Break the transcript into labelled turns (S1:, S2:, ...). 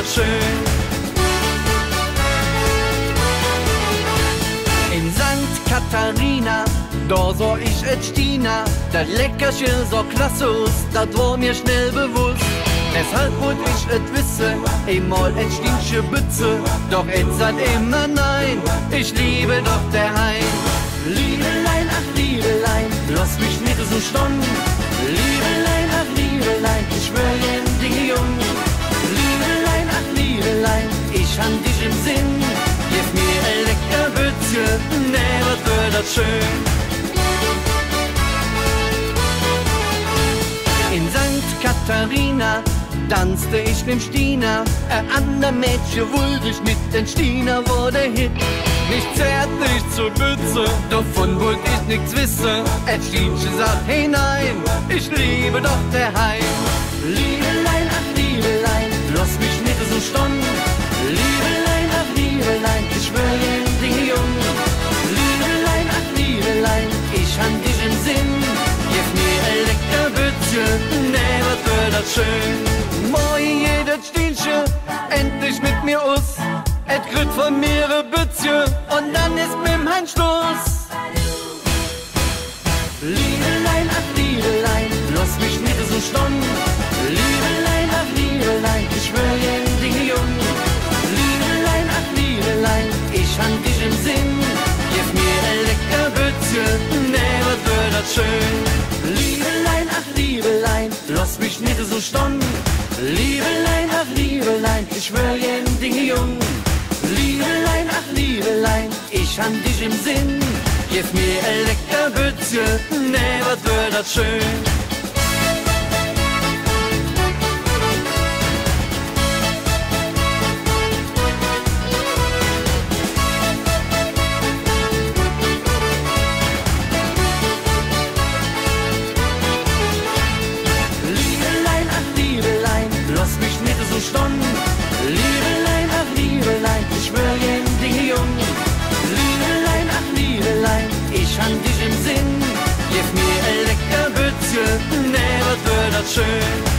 S1: das schön. In St. Katharina, da so ich et Stina, das Leckerchen so klassus, das war mir schnell bewusst. Deshalb wollt ich et wisse, einmal et Stinsche Bütze, doch et sagt immer nein, ich liebe doch der Heim. Liebelein, ach Liebelein, lass mich nicht so stonnen. Liebelein, ach Liebelein, ich schwör jen die Jung. Liebelein, ach Liebelein, ich han dich im Sinn. Gib mir ein lecker Bützje, nee, was wird das schön. In St. Katharina tanzte ich mit Stina, ein ander Mädchen wollte ich nicht, denn Stina war der Hit. Nicht zärtlich zur Bütze, davon wollt ich nichts wissen. Et Stienchen sagt, hey nein, ich liebe doch der Heim. Liebelein, ach Liebelein, lass mich nicht so stonnen. Liebelein, ach Liebelein, ich schwör jen die Jung. Liebelein, ach Liebelein, ich han dich im Sinn. Gib mir ein lecker Bützje, nee, was wird das schön. Moin jedes Stienchen, endlich mit mir aus. Et kriegt von mir ein Bützje und dann ist mit'm Hein Schluss. Liebelein, ach Liebelein, lass mich nicht so stonnen. Liebelein, ach Liebelein, ich schwör jen die Jung. Liebelein, ach Liebelein, ich han dich im Sinn. Gib mir ein lecker Bützje, nee, was wird das schön. Liebelein, ach Liebelein, lass mich nicht so stonnen. Liebelein, ach Liebelein, ich schwör jen die Jung. Liebelein, ach Liebelein, ich han dich im Sinn. Gib mir ein lecker Bützje, nee, was wird das schön. Liebelein, ach Liebelein, lass mich nicht so stonnen. Liebelein, ach Liebelein, ich schwör jen die Jung. Liebelein, ach Liebelein, ich han dich im Sinn. Gib mir ein lecker Bützje, nee, was wird das schön.